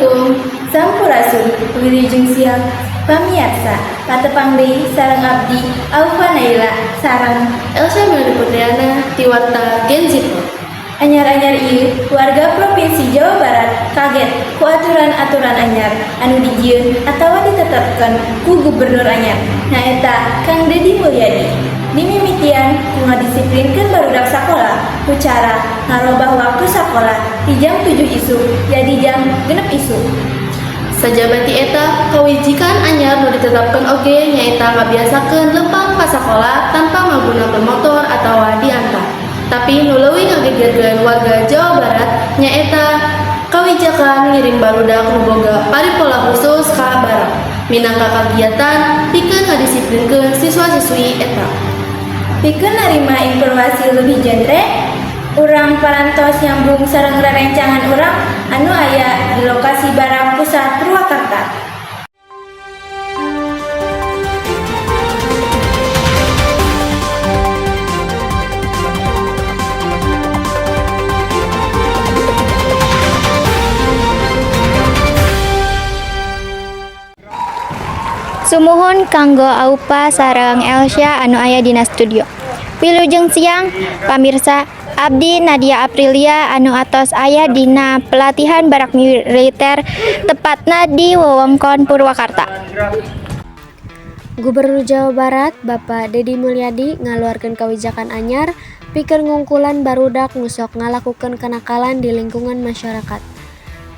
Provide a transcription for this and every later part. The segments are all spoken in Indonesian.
Assalamualaikum Sampurasun Wilujeng siang Pamiarsa Patepang deui sareng abdi Aufa Naila sareng Elsa Melody Putriana Tiwarta Gen Z. anyar-anyar ieu warga Provinsi Jawa Barat kaget ku aturan-aturan anyar anu dijieun atawa ditetepkeun ku gubernur anyar nyaeta Kang Deddy Mulyadi. Dimimitian ku ngadisiplinkeun barudak sakola ku cara ngarobah waktu sakola di jam 7 isuk jadi jam 6 isuk. Sajabati eta kawijikan anyar nu ditetapkeun oge nyaeta ngabiasakeun lempang ka sakola tanpa menggunakan motor atawa diantar. Tapi nu leuwih ngagegerkeun warga Jawa Barat nyaeta kawijakan ngiring barudak nu boga paripola khusus ka barang minangka kagiatan pikeun ngadisiplinkeun siswa-siswi eta. Pikeun narima informasi leuwih genre urang parantos nyambung sareng rerencangan urang anu aya di lokasi Barak Pusat Purwakarta. Sumuhun kanggo Aupa sareng Elsa anu aya dina studio. Wilujeng siang pamirsa, abdi Nadia Aprilia anu atos aya dina pelatihan barak militer tepatna di wewengkon Purwakarta. Gubernur Jawa Barat Bapak Deddy Mulyadi ngaluarkeun kawijakan anyar pikeun ngungkulan barudak nu sok ngalakukeun kenakalan di lingkungan masyarakat.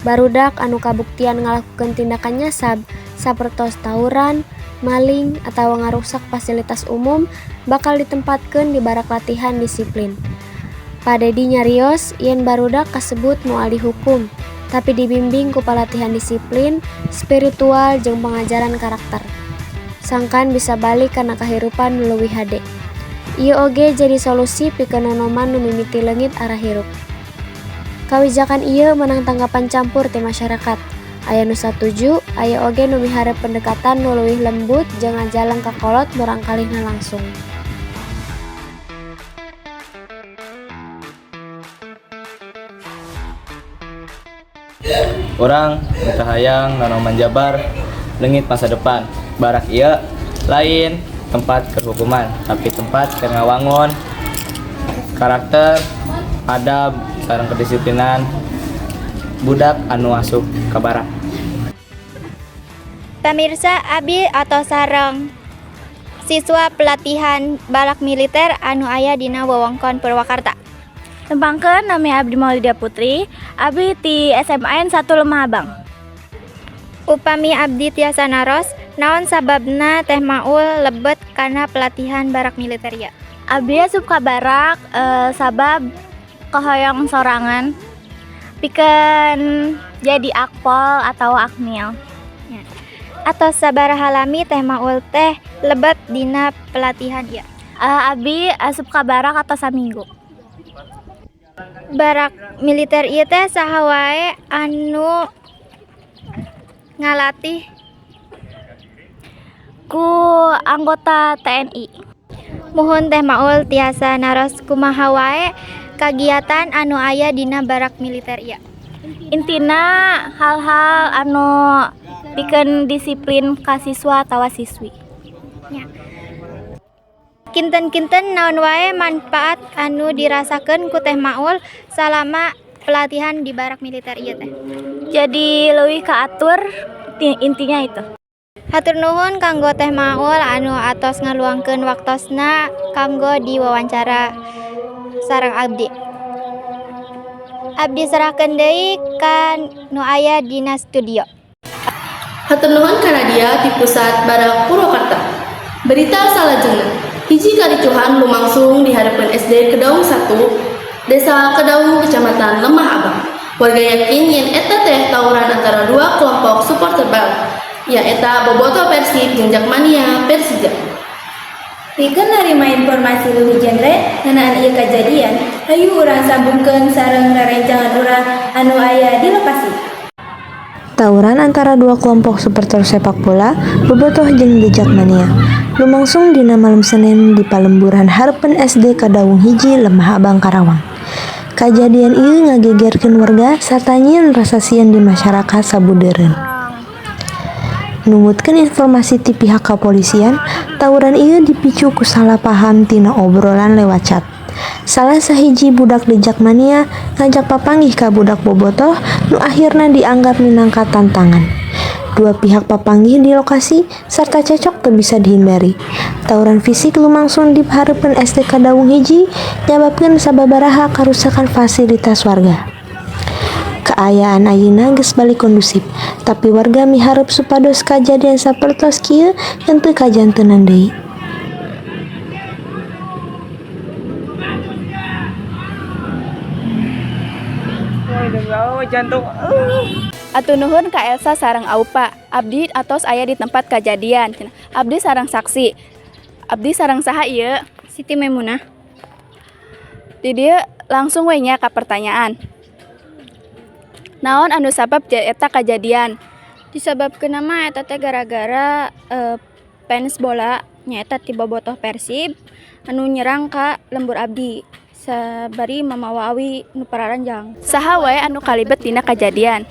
Barudak anu kabuktian ngalakukeun tindakan nyasab sapertos tawuran, maling, atawa ngarusak fasilitas umum bakal ditempatkeun di barak latihan disiplin. Pak Deddy nyarios yen barudak kasebut moal dihukum, tapi dibimbing ku pelatihan disiplin, spiritual jeung pengajaran karakter. Sangkan bisa balik kana kahirupan nu leuwih hade. Ieu oge jadi solusi pikeun nonoman nu mimiti leungit arah hirup. Kawijakan ieu menang tanggapan campur ti masyarakat. Aya nu satuju, aya oge nu miharep pendekatan nu leuwih lembut jeung ngajalang ka kolot murangkalihna langsung. Orang minta hayang nanoman Jabar leungit masa depan. Barak ieu lain tempat kehukuman, tapi tempat keur ngawangun karakter, adab, sareng kedisiplinan budak anu asup ka barak. Pamirsa, abdi atau sareng siswa pelatihan barak militer anu aya dina wewengkon Purwakarta. Tembangkeun nami abdi Maulidia Putri, abdi ti SMAN 1 Lemah Abang. Upami abdi tiasa naros, naon sababna Teh Maul lebet kana pelatihan barak militer ieu? Abdi asup ka barak sabab kahoyong sorangan pikeun jadi akpol atau akmil. Atau sabaraha lami Teh Maul teh lebet dina pelatihan ieu? Abdi asup ka barak atau saminggu. Barak militer ieu teh saha wae anu ngalatih ku anggota TNI. Muhun Teh Maul tiasa naros kumaha wae kagiatan anu aya dina barak militer ieu? Intina hal-hal anu pikeun disiplin ka siswa atawa siswi. Kinten-kinten naon wae manfaat anu dirasakeun ku Teh Maul salama pelatihan di barak militer ieu teh? Jadi leuwih kaatur, intinya itu. Hatur nuhun kanggo Teh Maul anu atos ngaluangkeun waktosna kanggo diwawancara sareng abdi. Abdi serahkeun deui ka nu aya dina studio. Hatur nuhun ka Nadia ti Pusat Barak Purwakarta. Berita salajengna. Hiji karicuhan lumangsung di harapan SD Kedaung 1, Desa Kedaung, Kecamatan Lemah Abang. Warga yakin yen eta teh tawuran antara dua kelompok supporter bal, yaeta Bobotoh Persib jeung Jakmania Persija. Pikeun narima informasi leuwih genre ngeunaan ieu kajadian, hayu urang sambungkeun sareng rerencangan urang anu aya di lokasi. Tawuran antara dua kelompok supporter sepak bola, Bobotoh jeung Jakmania, lumangsung dina malam Senin di Palemburan Harapan SD Kadaung Hiji Lemah Abang Karawang. Kajadian ieu ngagegerkeun warga sarta nyieun rasa sieun di masyarakat sabudeureun. Numutkeun informasi ti pihak kapolisian, tawuran ieu dipicu ku salah paham tina obrolan lewat chat. Salah sahiji budak dejak mania ngajak papanggih ka budak bobotoh nu akhirna dianggap minangka tantangan. Dua pihak papanggih di lokasi serta cecok teu bisa dihindari. Tawuran fisik lumangsung dihareupeun SDK Daung hiji nyababkeun sababaraha karusakan fasilitas warga. Keayaan ayeuna geus balik kondusif, tapi warga miharep supados kajadian sapertos kieu henteu kajanteunan deui. Atuh nuhun ka Elsa sareng Aupa. Abdi atos aya di tempat kejadian. Abdi sareng saksi. Abdi sareng saha ieu? Siti Memunah. Di dieu langsung we nya ka pertanyaan. Naon anu sabab eta kejadian? Disebabkeun mah eta teh gara-gara fans bola nyaeta ti bobotoh Persib anu nyerang ka lembur abdi sabari mamawa awi nu pararanjang. Saha wae anu kalibet dina kejadian?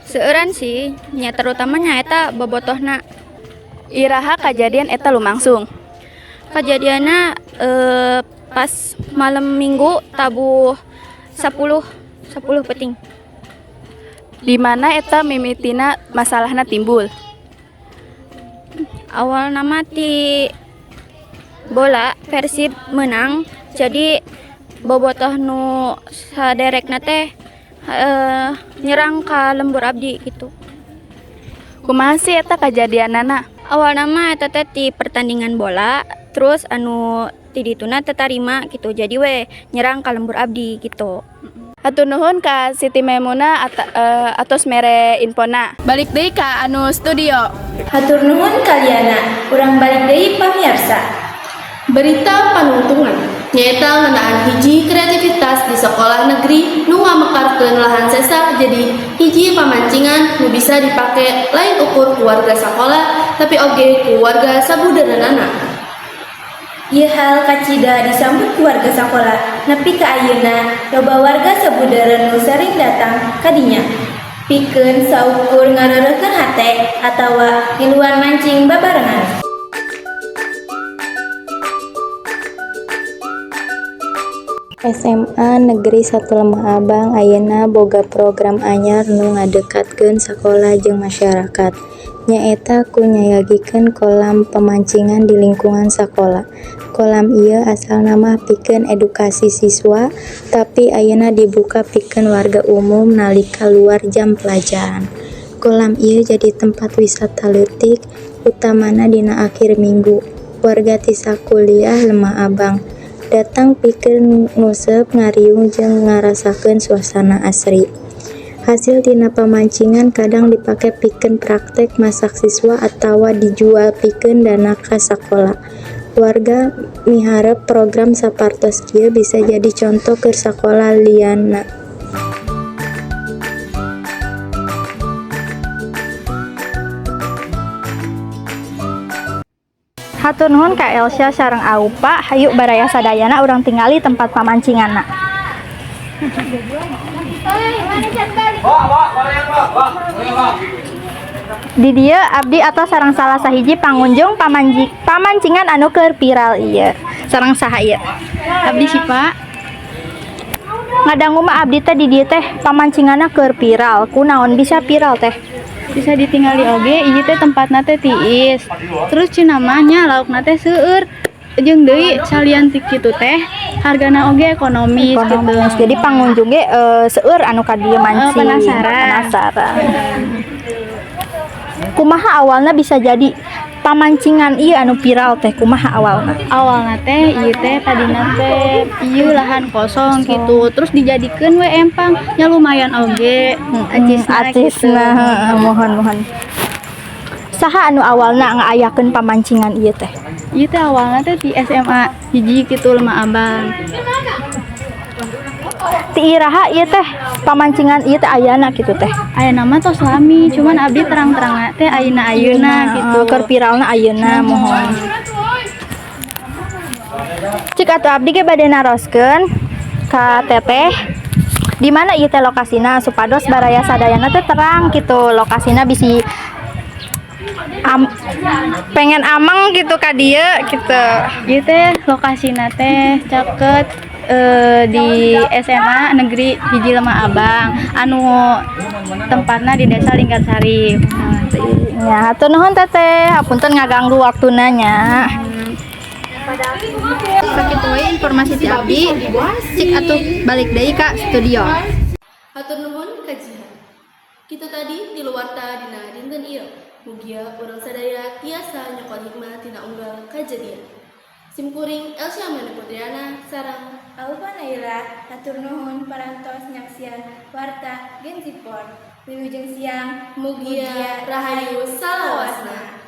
Seueuran sih nya terutama nyaeta bobotohna. Iraha kejadian eta lumangsung. Kejadianna pas malam Minggu tabuh 10 peting. Di mana eta mimitina masalahna timbul? Awal nama ti bola Persib menang, jadi bobotoh nu saderekna teh nyerang ka lembur abdi gitu. Kumaha sih eta kejadianana? Awal nama eta teh ti pertandingan bola, terus anu ti dituna teu tarima gitu. Jadi we nyerang ka lembur abdi gitu. Atuh nuhun ka Siti Memunah atos mere infona. Balik deui ka anu studio. Hatur nuhun kaliana, urang balik deui pamirsa. Berita panuntungan nyaeta ngeunaan hiji kreativitas di sekolah negeri nu ngamekarkeun lahan sesa jadi hiji pamancingan nu bisa dipake lain ukur ku warga sakola tapi oge ku warga sabudeureunana. Ieu hal kacida disambut ku warga sakola, nepi ka ayeuna loba warga sabudeureun nu sering datang ka dinya. Pikeun saukur ngareureukkeun hate atawa ngiluan mancing babarengan. SMA Negeri 1 Lemah Abang ayeuna boga program anyar nu ngadekatkeun sakola jeung masyarakat. Nyaeta ku nyayagikeun kolam pemancingan di lingkungan sakola. Kolam ieu asalna mah pikeun edukasi siswa, tapi ayeuna dibuka pikeun warga umum nalika luar jam pelajaran. Kolam ieu jadi tempat wisata leutik, utamana dina akhir minggu. Warga ti sakuliah Lemah Abang datang pikeun nguseup, ngariung jeung ngarasakeun suasana asri. Hasil tina pamancingan kadang dipake pikeun praktek masak siswa atawa dijual pikeun dana ka sakola. Warga miharep program sapartos kieu bisa jadi contoh keur sakola lianna. Hatur nuhun ka Elsa sareng Aupa, hayu baraya sadayana urang tingali tempat pamancinganna. Di dieu abdi atos sareng salah sahiji pangunjung pamancingan anu keur viral ieu. Sareng saha ieu? Abdi Sipa. Ngadangu mah abdi teh di dieu teh pamancinganna keur viral. Kunaon bisa viral teh? Bisa ditinggali oge, ieu teh tempatna teh tiis. Terus cenah mah nya laukna teh seueur. Jeung deui salian ti kitu teh hargana oge ekonomis gitu. Jadi pangunjung ge seueur anu ka dieu mancing. Penasaran. Kumaha awalna bisa jadi pamancingan ieu anu viral teh? Kumaha awalna? Awalna teh ieu teh tadina teh ieu lahan kosong gitu. Terus dijadikeun we empang, nya lumayan oge. Acisna mohon. Saha anu awalna ngaayakeun pamancingan ieu teh? Ieu teh awalna teh di SMA hiji kitu Lemah Abang. Ti iraha ieu teh pamancingan ieu teh ayana kitu teh. Aya nama tos lami, cuman abdi terang-terangna teh ayeuna gitu. Keur viralna ayeuna mohon. Cik atuh abdi ge bade naroskeun ka teteh di mana ieu teh lokasina supados baraya sadayana teh terang gitu lokasina bisi pengen ameng gitu ka dieu gitu. Ieu teh lokasina teh caket di SMA Negeri Hiji Lemah Abang anu tempatna di Desa Linggarsari. Ya, hatur nuhun teteh, hapunten ngaganggu waktuna nya. Sakitu we informasi ti abdi. Cik atuh balik deui ka studio. Hatur nuhun kajian. Kita tadi di luar dina dinten ieu. Mugia urang sadaya tiasa nyokot hikmah tina unggal kajadian. Simkuring Elsya Putriana sareng Aupa Naila, hatur nuhun parantos nyaksian warta Genzipor. Wilujeng siang, Mugia Rahayu Salawasna.